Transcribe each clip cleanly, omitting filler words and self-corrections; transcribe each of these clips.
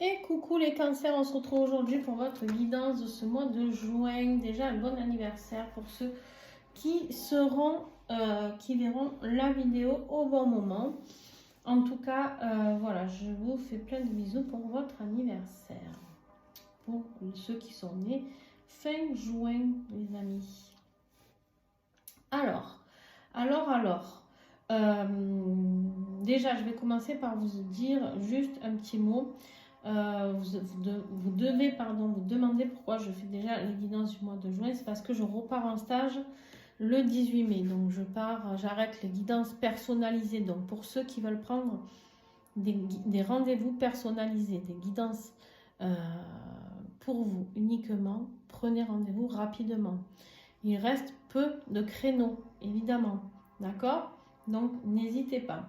Et coucou les cancers, on se retrouve aujourd'hui pour votre guidance de ce mois de juin. Déjà un bon anniversaire pour ceux qui qui verront la vidéo au bon moment. En tout cas, voilà, je vous fais plein de bisous pour votre anniversaire. Pour ceux qui sont nés fin juin, les amis. Alors, déjà, je vais commencer par vous dire juste un petit mot. Vous devez vous demander pourquoi je fais déjà les guidances du mois de juin. C'est parce que je repars en stage le 18 mai. Donc, j'arrête les guidances personnalisées. Donc, pour ceux qui veulent prendre des rendez-vous personnalisés, des guidances pour vous uniquement, prenez rendez-vous rapidement. Il reste peu de créneaux, évidemment. D'accord? Donc, n'hésitez pas.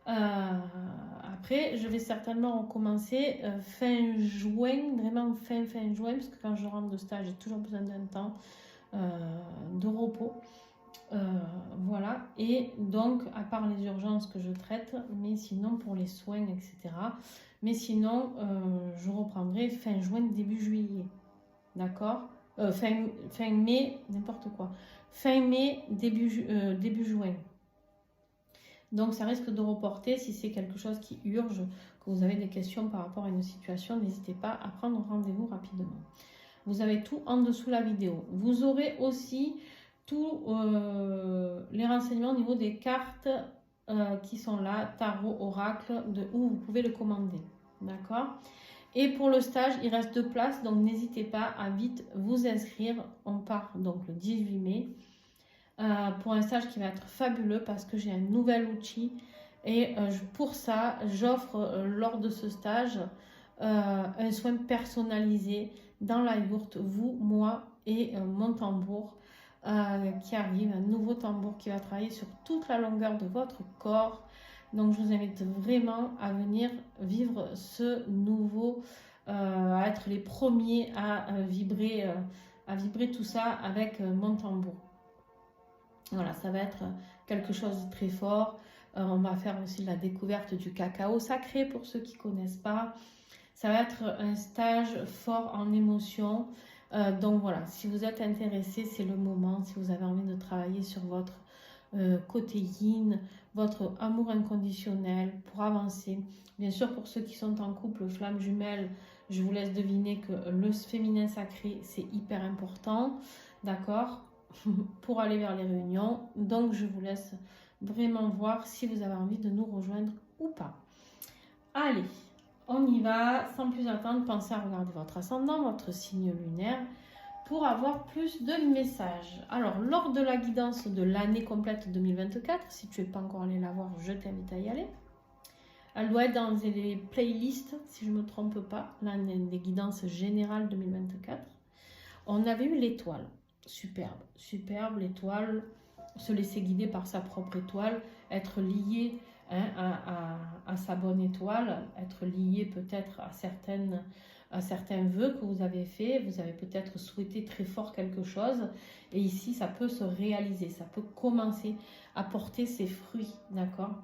Après, je vais certainement recommencer fin juin, vraiment fin juin, parce que quand je rentre de stage, j'ai toujours besoin d'un temps de repos. Voilà. Et donc, à part les urgences que je traite, mais sinon pour les soins, etc. Mais sinon, je reprendrai fin juin, début juillet. D'accord? Fin mai, n'importe quoi. Fin mai, début juin. Donc ça risque de reporter si c'est quelque chose qui urge, que vous avez des questions par rapport à une situation, n'hésitez pas à prendre rendez-vous rapidement. Vous avez tout en dessous la vidéo. Vous aurez aussi tous les renseignements au niveau des cartes qui sont là, tarot, oracle, de où vous pouvez le commander. D'accord? Et pour le stage, il reste 2 places, donc n'hésitez pas à vite vous inscrire. On part donc le 18 mai pour un stage qui va être fabuleux parce que j'ai un nouvel outil. Et pour ça, j'offre lors de ce stage un soin personnalisé dans la yourte, vous, moi et mon tambour qui arrive, un nouveau tambour qui va travailler sur toute la longueur de votre corps. Donc je vous invite vraiment à venir vivre ce nouveau, à être les premiers à vibrer tout ça avec mon tambour. Voilà, ça va être quelque chose de très fort. On va faire aussi la découverte du cacao sacré pour ceux qui ne connaissent pas. Ça va être un stage fort en émotion. Donc voilà, si vous êtes intéressé, c'est le moment. Si vous avez envie de travailler sur votre côté yin, votre amour inconditionnel pour avancer. Bien sûr, pour ceux qui sont en couple, flamme jumelle, je vous laisse deviner que le féminin sacré, c'est hyper important. D'accord? Pour aller vers les réunions. Donc, je vous laisse vraiment voir si vous avez envie de nous rejoindre ou pas. Allez, on y va. Sans plus attendre, pensez à regarder votre ascendant, votre signe lunaire pour avoir plus de messages. Alors, lors de la guidance de l'année complète 2024, si tu n'es pas encore allé la voir, je t'invite à y aller. Elle doit être dans les playlists, si je ne me trompe pas, des guidances générales 2024. On avait eu l'étoile. Superbe, superbe, l'étoile, se laisser guider par sa propre étoile, être lié à sa bonne étoile, être lié peut-être à certains vœux que vous avez faits, vous avez peut-être souhaité très fort quelque chose, et ici ça peut se réaliser, ça peut commencer à porter ses fruits, d'accord?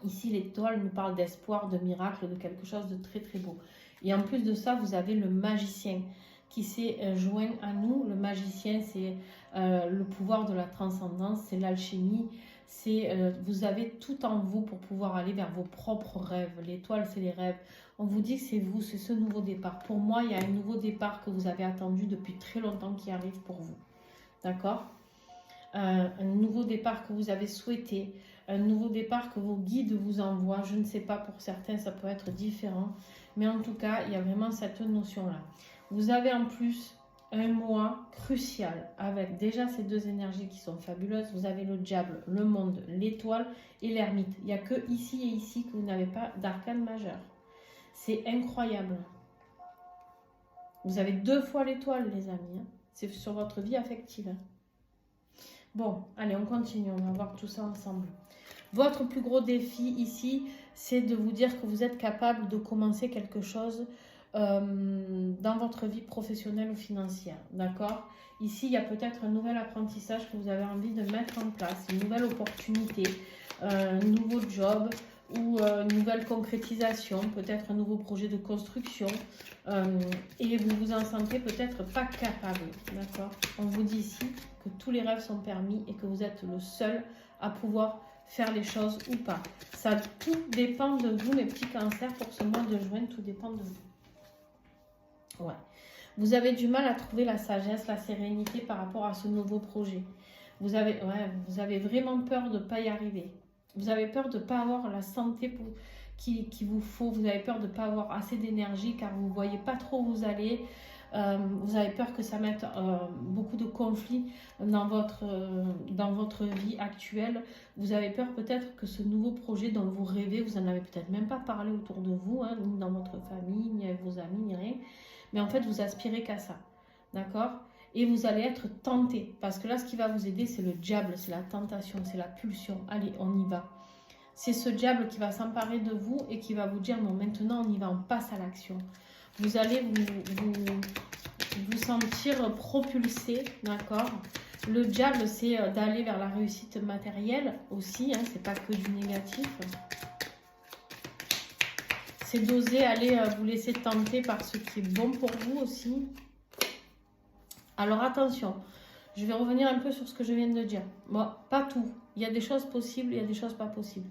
Ici l'étoile nous parle d'espoir, de miracle, de quelque chose de très très beau. Et en plus de ça, vous avez le magicien qui s'est joint à nous. Le magicien, c'est le pouvoir de la transcendance, c'est l'alchimie, vous avez tout en vous pour pouvoir aller vers vos propres rêves. L'étoile, c'est les rêves. On vous dit que c'est vous, c'est ce nouveau départ. Pour moi, il y a un nouveau départ que vous avez attendu depuis très longtemps qui arrive pour vous. D'accord? Un nouveau départ que vous avez souhaité, un nouveau départ que vos guides vous envoient. Je ne sais pas, pour certains, ça peut être différent. Mais en tout cas, il y a vraiment cette notion-là. Vous avez en plus un mois crucial avec déjà ces deux énergies qui sont fabuleuses. Vous avez le diable, le monde, l'étoile et l'ermite. Il n'y a que ici et ici que vous n'avez pas d'arcane majeur. C'est incroyable. Vous avez 2 fois l'étoile, les amis. C'est sur votre vie affective. Bon, allez, on continue. On va voir tout ça ensemble. Votre plus gros défi ici, c'est de vous dire que vous êtes capable de commencer quelque chose dans votre vie professionnelle ou financière, d'accord? Ici, il y a peut-être un nouvel apprentissage que vous avez envie de mettre en place, une nouvelle opportunité, un nouveau job, ou une nouvelle concrétisation, peut-être un nouveau projet de construction, et vous vous en sentez peut-être pas capable, d'accord? On vous dit ici que tous les rêves sont permis et que vous êtes le seul à pouvoir faire les choses ou pas. Ça, tout dépend de vous, mes petits cancers, pour ce mois de juin, tout dépend de vous. Ouais. Vous avez du mal à trouver la sagesse, la sérénité par rapport à ce nouveau projet. Vous avez vraiment peur de ne pas y arriver. Vous avez peur de ne pas avoir la santé qu'il vous faut. Vous avez peur de ne pas avoir assez d'énergie car vous ne voyez pas trop où vous allez. Vous avez peur que ça mette beaucoup de conflits dans votre vie actuelle. Vous avez peur peut-être que ce nouveau projet dont vous rêvez, vous n'en avez peut-être même pas parlé autour de vous, hein, ni dans votre famille, ni avec vos amis, ni rien. Mais en fait, vous aspirez qu'à ça. D'accord? Et vous allez être tenté. Parce que là, ce qui va vous aider, c'est le diable, c'est la tentation, c'est la pulsion. Allez, on y va. C'est ce diable qui va s'emparer de vous et qui va vous dire, bon, maintenant, on y va, on passe à l'action. Vous allez vous sentir propulsé, d'accord? Le diable, c'est d'aller vers la réussite matérielle aussi, hein, c'est pas que du négatif. C'est d'oser aller vous laisser tenter par ce qui est bon pour vous aussi. Alors attention, je vais revenir un peu sur ce que je viens de dire. Bon, pas tout. Il y a des choses possibles, il y a des choses pas possibles.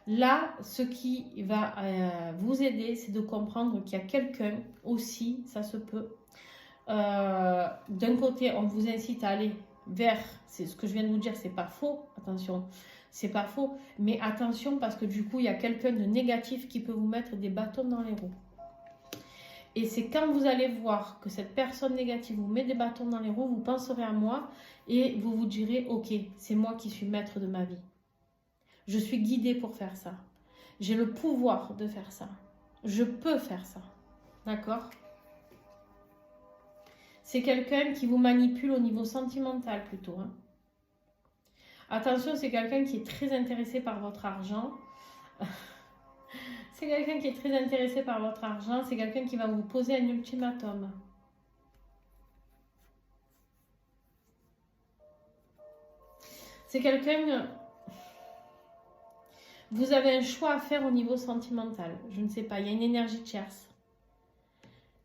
Là, ce qui va vous aider, c'est de comprendre qu'il y a quelqu'un aussi, ça se peut. D'un côté, on vous incite à aller vers, c'est ce que je viens de vous dire, c'est pas faux, attention. C'est pas faux, mais attention parce que du coup, il y a quelqu'un de négatif qui peut vous mettre des bâtons dans les roues. Et c'est quand vous allez voir que cette personne négative vous met des bâtons dans les roues, vous penserez à moi et vous vous direz, ok, c'est moi qui suis maître de ma vie. Je suis guidée pour faire ça. J'ai le pouvoir de faire ça. Je peux faire ça. D'accord? C'est quelqu'un qui vous manipule au niveau sentimental plutôt, hein. Attention, c'est quelqu'un qui est très intéressé par votre argent. C'est quelqu'un qui est très intéressé par votre argent. C'est quelqu'un qui va vous poser un ultimatum. C'est quelqu'un... Vous avez un choix à faire au niveau sentimental. Je ne sais pas, il y a une énergie tierce.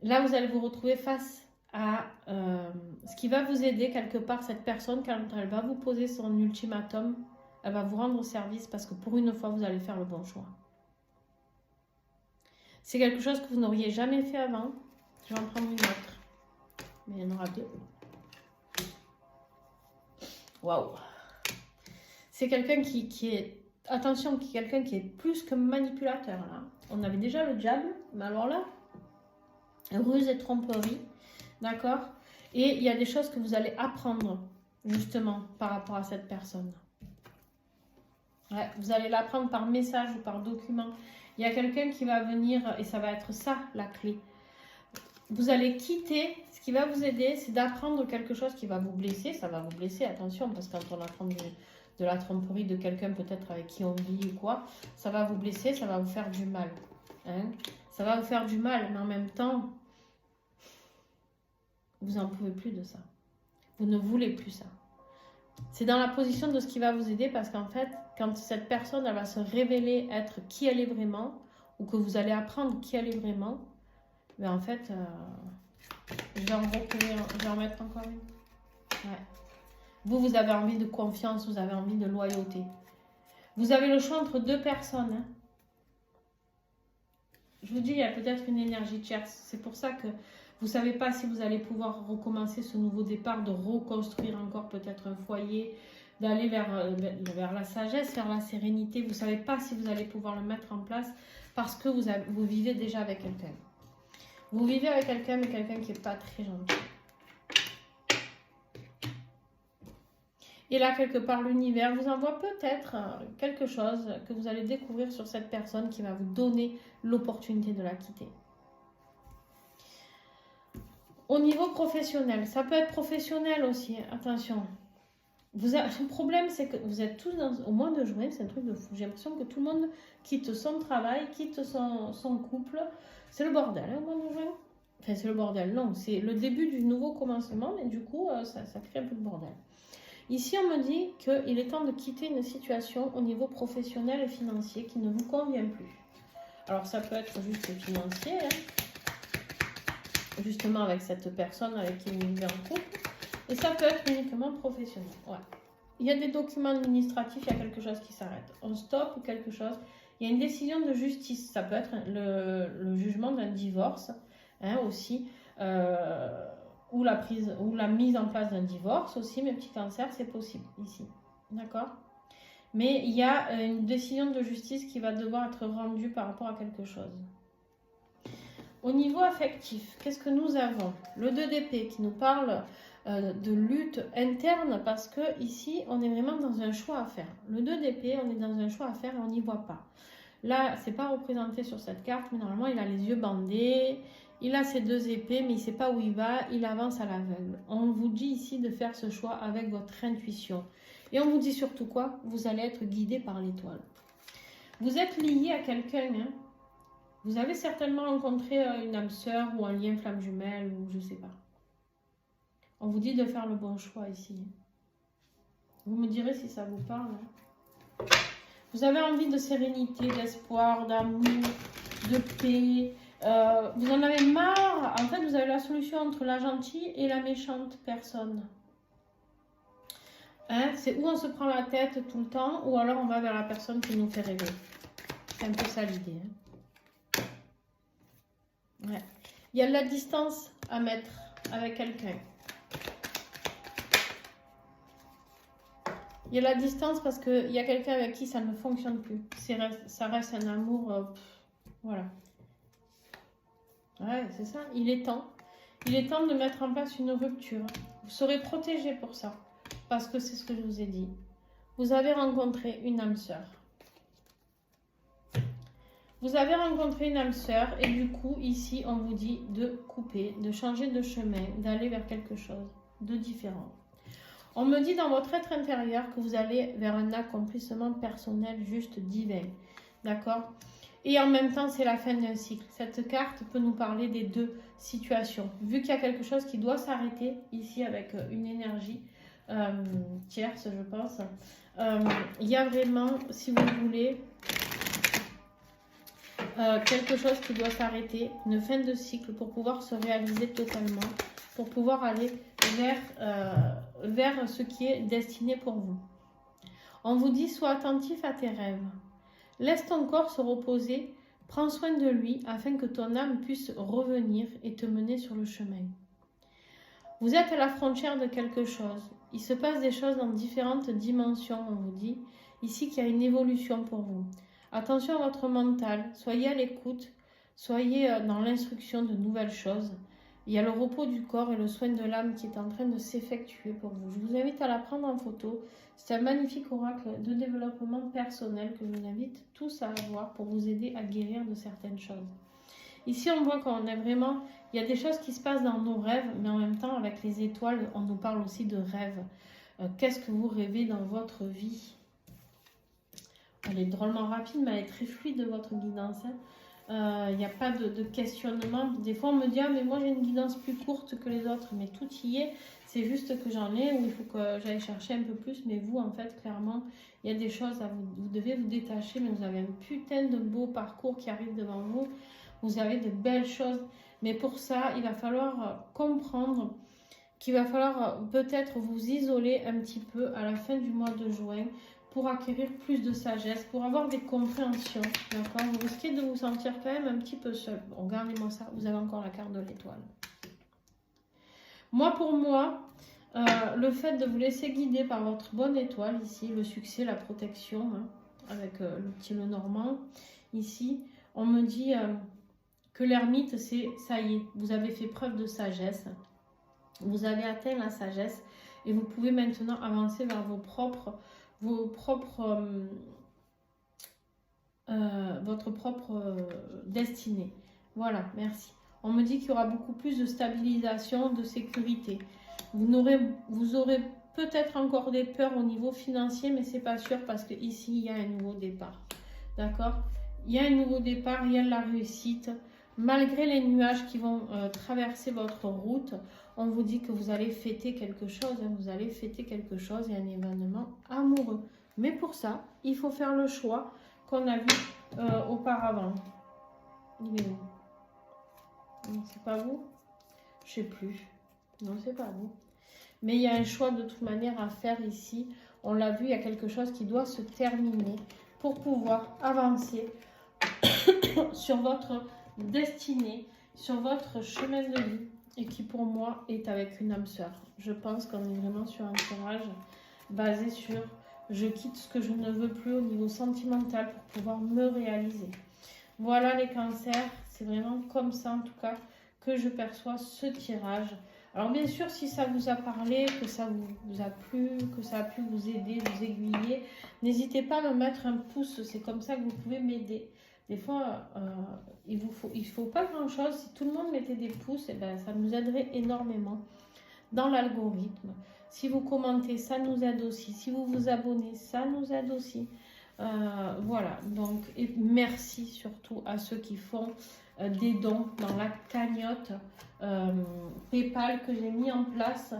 Là, vous allez vous retrouver face à ce qui va vous aider quelque part, cette personne, quand elle va vous poser son ultimatum, elle va vous rendre service parce que pour une fois, vous allez faire le bon choix. C'est quelque chose que vous n'auriez jamais fait avant. Je vais en prendre une autre. Mais il y en aura deux. Waouh! C'est quelqu'un qui est... Attention, quelqu'un qui est plus que manipulateur, là. On avait déjà le diable, mais alors là, ruse et tromperie. D'accord? Et il y a des choses que vous allez apprendre, justement, par rapport à cette personne. Ouais, vous allez l'apprendre par message ou par document. Il y a quelqu'un qui va venir, et ça va être ça, la clé. Vous allez quitter, ce qui va vous aider, c'est d'apprendre quelque chose qui va vous blesser. Ça va vous blesser, attention, parce que quand on apprend de la tromperie de quelqu'un peut-être avec qui on vit ou quoi, ça va vous blesser, ça va vous faire du mal. Hein? Ça va vous faire du mal, mais en même temps, vous n'en pouvez plus de ça. Vous ne voulez plus ça. C'est dans la position de ce qui va vous aider parce qu'en fait, quand cette personne elle va se révéler être qui elle est vraiment ou que vous allez apprendre qui elle est vraiment, ben en fait, je vais en mettre encore une. Ouais. Vous avez envie de confiance, vous avez envie de loyauté. Vous avez le choix entre deux personnes. Hein. Je vous dis, il y a peut-être une énergie tierce. C'est pour ça que vous ne savez pas si vous allez pouvoir recommencer ce nouveau départ, de reconstruire encore peut-être un foyer, d'aller vers la sagesse, vers la sérénité. Vous ne savez pas si vous allez pouvoir le mettre en place parce que vous vivez déjà avec quelqu'un. Vous vivez avec quelqu'un, mais quelqu'un qui n'est pas très gentil. Et là, quelque part, l'univers vous envoie peut-être quelque chose que vous allez découvrir sur cette personne qui va vous donner l'opportunité de la quitter. Au niveau professionnel, ça peut être professionnel aussi, attention. Le problème, c'est que vous êtes tous au mois de juin, c'est un truc de fou. J'ai l'impression que tout le monde quitte son travail, quitte son couple. C'est le bordel, hein, au mois de juin. Enfin, c'est le bordel, non, c'est le début du nouveau commencement, mais du coup, ça crée un peu de bordel. Ici, on me dit qu'il est temps de quitter une situation au niveau professionnel et financier qui ne vous convient plus. Alors, ça peut être juste financier, hein, justement avec cette personne avec qui vous vivez en couple. Et ça peut être uniquement professionnel. Ouais. Il y a des documents administratifs, il y a quelque chose qui s'arrête. On stoppe ou quelque chose. Il y a une décision de justice. Ça peut être le jugement d'un divorce, hein, aussi. Ou la mise en place d'un divorce aussi. Mes petits cancers, c'est possible ici. D'accord? Mais il y a une décision de justice qui va devoir être rendue par rapport à quelque chose. Au niveau affectif, qu'est-ce que nous avons? Le 2 d'épée qui nous parle de lutte interne parce que ici, on est vraiment dans un choix à faire. Le 2 d'épée, on est dans un choix à faire et on n'y voit pas. Là, c'est pas représenté sur cette carte, mais normalement, il a les yeux bandés, il a ses 2 épées, mais il ne sait pas où il va, il avance à l'aveugle. On vous dit ici de faire ce choix avec votre intuition. Et on vous dit surtout quoi? Vous allez être guidé par l'étoile. Vous êtes lié à quelqu'un, hein? Vous avez certainement rencontré une âme sœur ou un lien flamme jumelle ou je sais pas. On vous dit de faire le bon choix ici. Vous me direz si ça vous parle. Hein. Vous avez envie de sérénité, d'espoir, d'amour, de paix. Vous en avez marre. En fait, vous avez la solution entre la gentille et la méchante personne. Hein, c'est où on se prend la tête tout le temps ou alors on va vers la personne qui nous fait rêver. C'est un peu ça l'idée. Hein. Ouais. Il y a de la distance à mettre avec quelqu'un. Il y a la distance parce qu'il y a quelqu'un avec qui ça ne fonctionne plus. Ça reste un amour. Voilà. Ouais, c'est ça. Il est temps. Il est temps de mettre en place une rupture. Vous serez protégé pour ça. Parce que c'est ce que je vous ai dit. Vous avez rencontré une âme sœur. Vous avez rencontré une âme sœur et du coup, ici, on vous dit de couper, de changer de chemin, d'aller vers quelque chose de différent. On me dit dans votre être intérieur que vous allez vers un accomplissement personnel juste divin. D'accord? Et en même temps, c'est la fin d'un cycle. Cette carte peut nous parler des 2 situations. Vu qu'il y a quelque chose qui doit s'arrêter ici avec une énergie tierce, je pense. Il y a vraiment, si vous voulez, quelque chose qui doit s'arrêter, une fin de cycle pour pouvoir se réaliser totalement, pour pouvoir aller vers ce qui est destiné pour vous. On vous dit, sois attentif à tes rêves. Laisse ton corps se reposer, prends soin de lui afin que ton âme puisse revenir et te mener sur le chemin. Vous êtes à la frontière de quelque chose. Il se passe des choses dans différentes dimensions, on vous dit. Ici qu'il y a une évolution pour vous. Attention à votre mental, soyez à l'écoute, soyez dans l'instruction de nouvelles choses. Il y a le repos du corps et le soin de l'âme qui est en train de s'effectuer pour vous. Je vous invite à la prendre en photo. C'est un magnifique oracle de développement personnel que je vous invite tous à avoir pour vous aider à guérir de certaines choses. Ici, on voit qu'on est vraiment... Il y a des choses qui se passent dans nos rêves, mais en même temps, avec les étoiles, on nous parle aussi de rêves. Qu'est-ce que vous rêvez dans votre vie? Elle est drôlement rapide, mais elle est très fluide, votre guidance. Il n'y a pas de questionnement. Des fois, on me dit, ah, mais moi, j'ai une guidance plus courte que les autres. Mais tout y est. C'est juste que j'en ai, ou il faut que j'aille chercher un peu plus. Mais vous, en fait, clairement, il y a des choses à vous devez vous détacher. Mais vous avez un putain de beau parcours qui arrive devant vous. Vous avez de belles choses. Mais pour ça, il va falloir comprendre qu'il va falloir peut-être vous isoler un petit peu à la fin du mois de juin pour acquérir plus de sagesse, pour avoir des compréhensions, d'accord? Vous risquez de vous sentir quand même un petit peu seul. Bon, regardez-moi ça, vous avez encore la carte de l'étoile. Moi, pour moi, le fait de vous laisser guider par votre bonne étoile, ici, le succès, la protection, hein, avec le petit le normand, ici, on me dit que l'ermite, c'est, ça y est, vous avez fait preuve de sagesse, vous avez atteint la sagesse, et vous pouvez maintenant avancer vers votre propre destinée. Voilà, merci. On me dit qu'il y aura beaucoup plus de stabilisation, de sécurité. Vous aurez peut-être encore des peurs au niveau financier, mais c'est pas sûr parce que ici il y a un nouveau départ. D'accord? Il y a un nouveau départ, il y a de la réussite. Malgré les nuages qui vont traverser votre route, on vous dit que vous allez fêter quelque chose, hein, vous allez fêter quelque chose, il y a un événement amoureux. Mais pour ça, il faut faire le choix qu'on a vu auparavant. Il est où? C'est pas vous? Je sais plus. Non, c'est pas vous. Mais il y a un choix de toute manière à faire ici. On l'a vu, il y a quelque chose qui doit se terminer pour pouvoir avancer sur votre destinée, sur votre chemin de vie et qui pour moi est avec une âme sœur. Je pense qu'on est vraiment sur un tirage basé sur je quitte ce que je ne veux plus au niveau sentimental pour pouvoir me réaliser. Voilà les cancers, c'est vraiment comme ça en tout cas que je perçois ce tirage. Alors bien sûr, si ça vous a parlé, que ça vous a plu, que ça a pu vous aider, vous aiguiller, n'hésitez pas à me mettre un pouce, c'est comme ça que vous pouvez m'aider. Des fois, il faut pas grand-chose. Si tout le monde mettait des pouces, eh ben, ça nous aiderait énormément dans l'algorithme. Si vous commentez, ça nous aide aussi. Si vous vous abonnez, ça nous aide aussi. Voilà, donc et merci surtout à ceux qui font des dons dans la cagnotte PayPal que j'ai mis en place.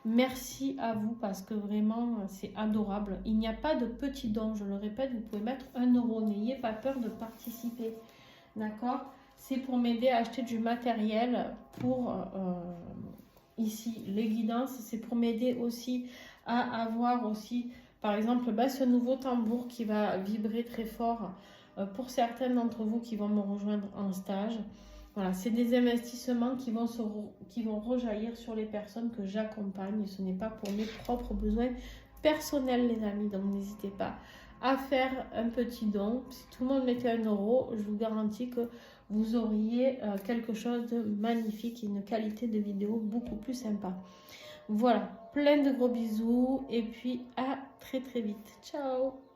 Merci à vous parce que vraiment c'est adorable. Il n'y a pas de petits dons, je le répète, vous pouvez mettre 1 euro. N'ayez pas peur de participer, d'accord? C'est pour m'aider à acheter du matériel pour ici les guidances. C'est pour m'aider aussi à avoir aussi par exemple, ce nouveau tambour qui va vibrer très fort pour certains d'entre vous qui vont me rejoindre en stage. Voilà, c'est des investissements qui vont rejaillir sur les personnes que j'accompagne. Ce n'est pas pour mes propres besoins personnels, les amis. Donc, n'hésitez pas à faire un petit don. Si tout le monde mettait 1 euro, je vous garantis que vous auriez quelque chose de magnifique et une qualité de vidéo beaucoup plus sympa. Voilà, plein de gros bisous et puis à très très vite. Ciao!